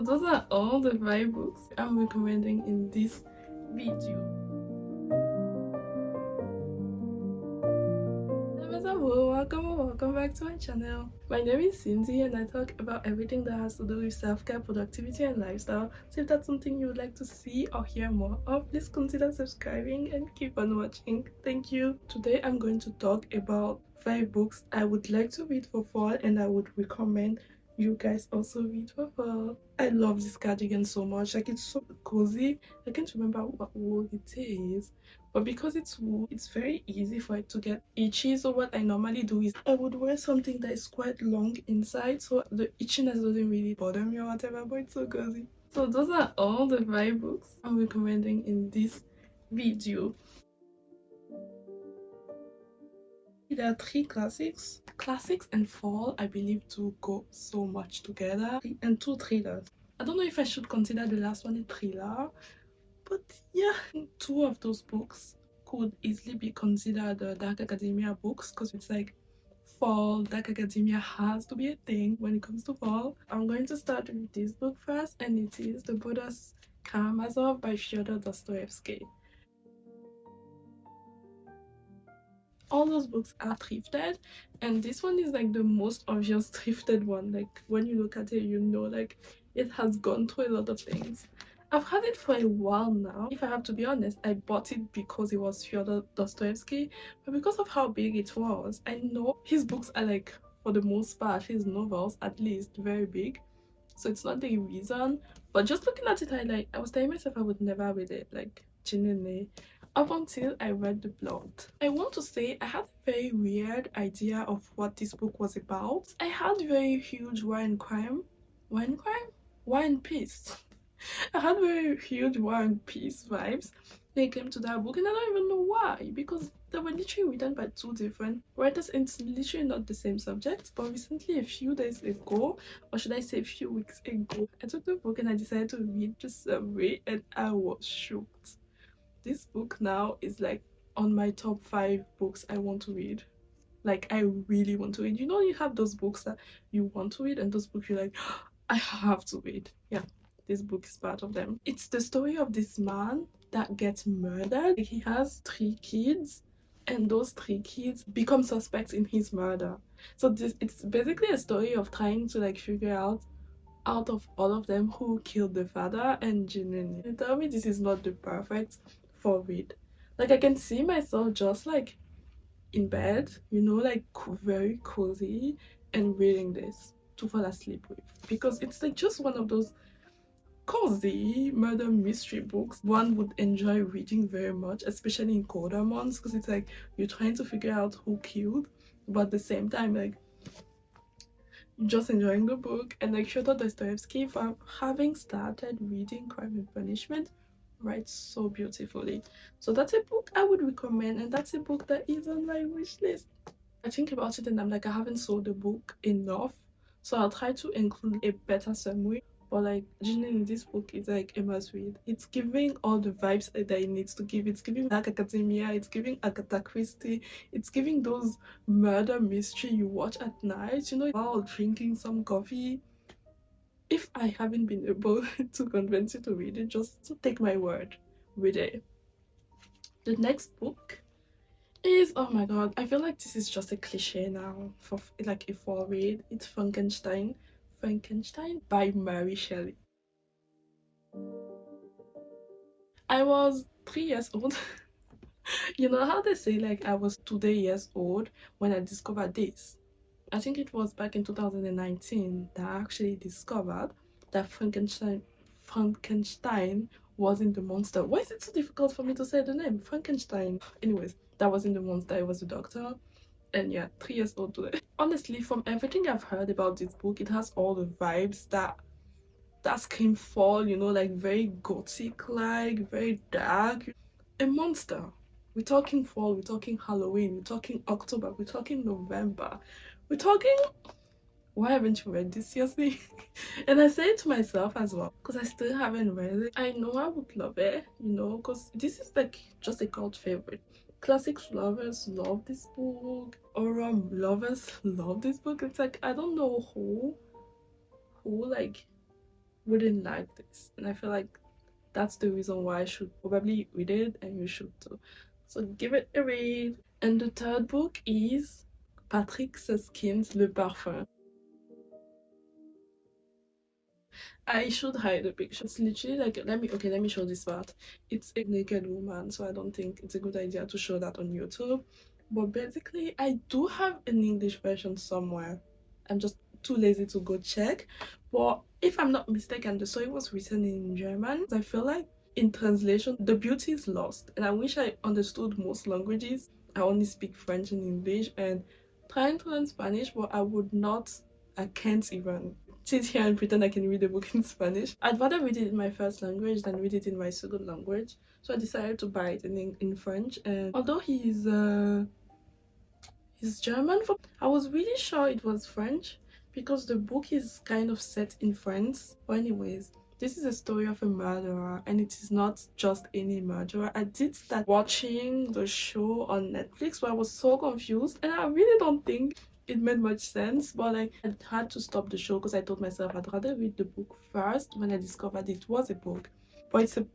those are all the 5 books I'm recommending in this video. Hello, welcome or welcome back to my channel. My name is Cindy and I talk about everything that has to do with self-care, productivity and lifestyle. So if that's something you would like to see or hear more of, please consider subscribing and keep on watching. Thank you. Today I'm going to talk about 5 books I would like to read for fall and I would recommend you guys also read for fall. I love this cardigan so much. Like, it's so cozy. I can't remember what wool it is, but because it's wool, it's very easy for it to get itchy. So what I normally do is I would wear something that is quite long inside so the itchiness doesn't really bother me or whatever, but it's so cozy. So those are all the 5 books I'm recommending in this video. There are 3 classics. Classics and fall, I believe, do go so much together. And 2 thrillers. I don't know if I should consider the last one a thriller, but yeah, 2 of those books could easily be considered the Dark Academia books because it's like fall. Dark Academia has to be a thing when it comes to fall. I'm going to start with this book first, and it is The Brothers Karamazov by Fyodor Dostoevsky. All those books are thrifted, and this one is like the most obvious thrifted one. Like, when you look at it, you know, like, it has gone through a lot of things. I've had it for a while now. If I have to be honest, I bought it because it was Fyodor Dostoevsky, but because of how big it was, I know his books are, like, for the most part, his novels at least, very big, so it's not the reason. But just looking at it, I was telling myself I would never read it, like, genuinely, up until I read the plot. I want to say I had a very weird idea of what this book was about. I had very huge war and peace. I had very huge war and peace vibes when it came to that book, and I don't even know why, because they were literally written by 2 different writers and it's literally not the same subject. But recently, a few days ago, or should I say a few weeks ago, I took the book and I decided to read the summary and I was shocked. This book now is like on my top 5 books I want to read. Like, I really want to read. You know, you have those books that you want to read and those books you're like, I have to read. Yeah, this book is part of them. It's the story of this man that gets murdered. He has 3 kids and those 3 kids become suspects in his murder. So it's basically a story of trying to, like, figure out of all of them who killed the father. And genuinely, you tell me this is not the perfect for read. Like, I can see myself just like in bed, you know, like very cozy and reading this to fall asleep with, because it's like just one of those cozy murder mystery books one would enjoy reading very much, especially in colder months, because it's like you're trying to figure out who killed, but at the same time, like, just enjoying the book. And like, Fyodor Dostoevsky, for having started reading Crime and Punishment, writes so beautifully. So that's a book I would recommend, and that's a book that is on my wish list. I think about it and I'm like, I haven't sold the book enough, so I'll try to include a better summary. But like, genuinely, this book is like a must read. It's giving all the vibes that it needs to give. It's giving Dark Academia, it's giving Agatha Christie, it's giving those murder mystery you watch at night, you know, while drinking some coffee. If I haven't been able to convince you to read it, just take my word, read it. The next book is, oh my god, I feel like this is just a cliche now for like a fall read. It's Frankenstein by Mary Shelley. I was 3 years old. You know how they say, like, I was 2 years old when I discovered this. I think it was back in 2019 that I actually discovered that Frankenstein wasn't the monster. Why is it so difficult for me to say the name? Frankenstein. Anyways, that wasn't the monster, it was the doctor. And yeah, 3 years old today. Honestly, from everything I've heard about this book, it has all the vibes that scream fall, you know, like very gothic, like very dark. A monster. We're talking fall, we're talking Halloween, we're talking October, we're talking November, we're talking, why haven't you read this, seriously? And I say it to myself as well, because I still haven't read it. I know I would love it, you know, because this is like just a cult favorite. Classics lovers love this book, horror lovers love this book. It's like, I don't know who like wouldn't like this. And I feel like that's the reason why I should probably read it, and you should too. So give it a read. And the third book is Patrick Susskind's Le Parfum. I should hide the picture. It's literally like, let me show this part. It's a naked woman, so I don't think it's a good idea to show that on YouTube. But basically, I do have an English version somewhere. I'm just too lazy to go check. But if I'm not mistaken, the story was written in German. I feel like in translation, the beauty is lost. And I wish I understood most languages. I only speak French and English and trying to learn Spanish, but I can't even sit here and pretend I can read a book in Spanish. I'd rather read it in my first language than read it in my second language. So I decided to buy it in French. And although he's German, I was really sure it was French because the book is kind of set in France. But anyways, this is a story of a murderer, and it is not just any murderer. I did start watching the show on Netflix, but I was so confused, and I really don't think it made much sense. But like, I had to stop the show because I told myself I'd rather read the book first when I discovered it was a book. But it's a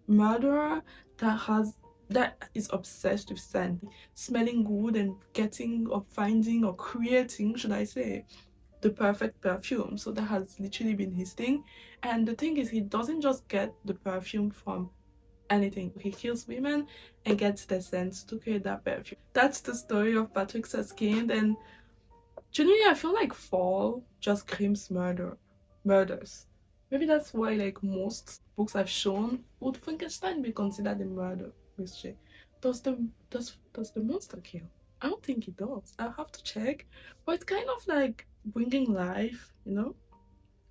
murderer that is obsessed with scent, smelling good and getting or finding or creating, should I say, the perfect perfume. So that has literally been his thing. And the thing is, he doesn't just get the perfume from anything. He kills women and gets the scent to create that perfume. That's the story of Patrick Susskind. And generally, I feel like fall just screams murders. Maybe that's why like most books I've shown would Frankenstein be considered a murder mystery. Does the monster kill? I don't think it does. I'll have to check. But it's kind of like bringing life,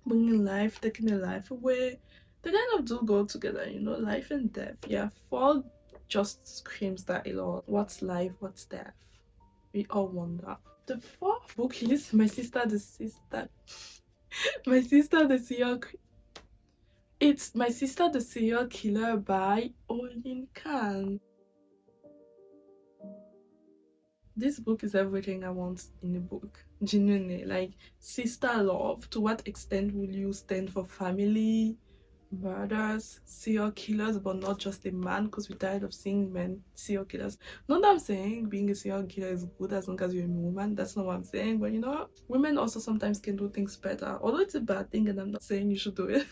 bringing life, taking a life away. They kind of do go together, life and death. Yeah, fall just screams that a lot. What's life? What's death? We all wonder. The fourth book is My Sister the Serial It's My Sister the Serial Killer by Olin Khan. This book is everything I want in a book. Genuinely. Like sister love. To what extent will you stand for family, murders, serial killers, but not just a man, because we're tired of seeing men serial killers. Not that I'm saying being a serial killer is good as long as you're a woman. That's not what I'm saying. But women also sometimes can do things better. Although it's a bad thing, and I'm not saying you should do it.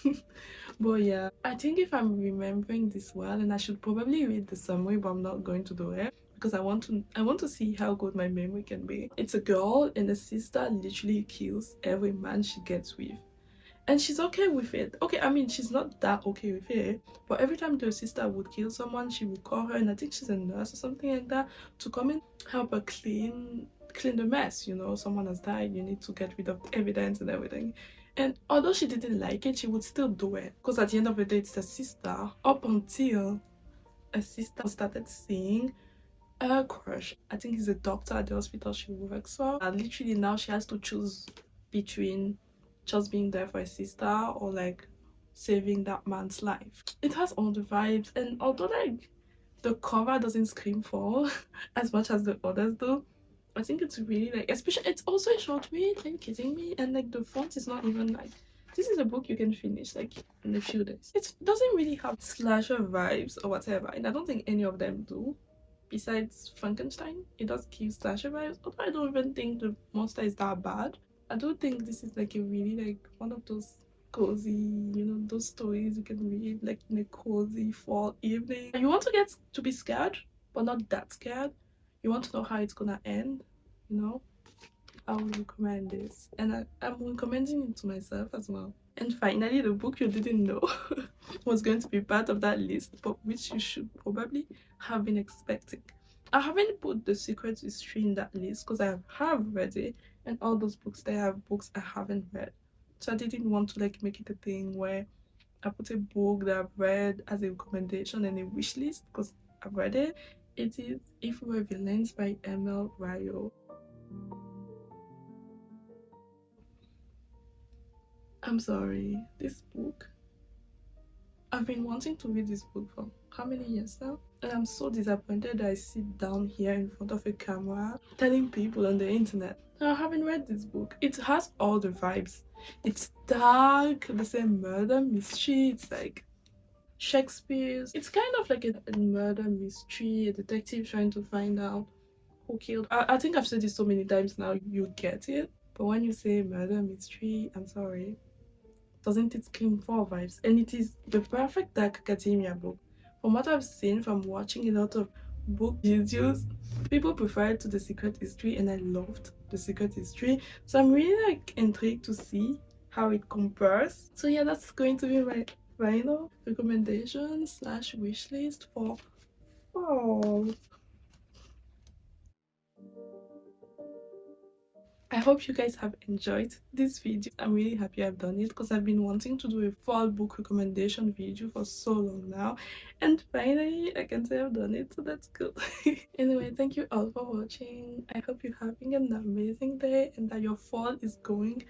But yeah, I think if I'm remembering this well, and I should probably read the summary, but I'm not going to do it because I want to see how good my memory can be. It's a girl and a sister literally kills every man she gets with. And she's okay with it. Okay, I mean, she's not that okay with it, but every time the sister would kill someone, she would call her, and I think she's a nurse or something like that, to come and help her clean the mess. Someone has died, you need to get rid of the evidence and everything. And although she didn't like it, she would still do it, because at the end of the day, it's a sister. Up until a sister started seeing a crush. I think he's a doctor at the hospital she works for. And literally now she has to choose between just being there for a sister or like saving that man's life. It has all the vibes, and although like the cover doesn't scream fall as much as the others do, I think it's really like, especially it's also a short read. Are you kidding me? And like the font is not even like, this is a book you can finish like in a few days. It doesn't really have slasher vibes or whatever, and I don't think any of them do. Besides Frankenstein, it does give slasher vibes, although I don't even think the monster is that bad. I do think this is like a really like one of those cozy, those stories you can read like in a cozy fall evening. You want to get to be scared, but not that scared. You want to know how it's gonna end, you know? I would recommend this, and I'm recommending it to myself as well. And finally, the book you didn't know was going to be part of that list, but which you should probably have been expecting. I haven't put The Secret History in that list because I have read it, and all those books there are books I haven't read. So I didn't want to like make it a thing where I put a book that I've read as a recommendation and a wish list because I've read it. It is If We Were Villains by Emil Ryo. I'm sorry, this book. I've been wanting to read this book for how many years now? And I'm so disappointed that I sit down here in front of a camera telling people on the internet that I haven't read this book. It has all the vibes. It's dark, the same murder mystery. It's like Shakespeare's. It's kind of like a murder mystery, a detective trying to find out who killed. I think I've said this so many times now, you get it. But when you say murder mystery, I'm sorry, doesn't it scream fall vibes? And it is the perfect dark academia book. From what I've seen from watching a lot of book videos, people prefer it to The Secret History, and I loved The Secret History. So I'm really like intrigued to see how it compares. So yeah, that's going to be my final recommendation slash wish list for fall. I hope you guys have enjoyed this video. I'm really happy I've done it because I've been wanting to do a fall book recommendation video for so long now, and finally I can say I've done it, so that's good. Anyway, thank you all for watching. I hope you're having an amazing day and that your fall is going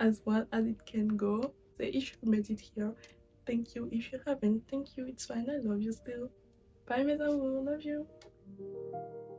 as well as it can go. So if you made it here, thank you. If you haven't, thank you. It's fine. I love you still. Bye, mes amours. Love you.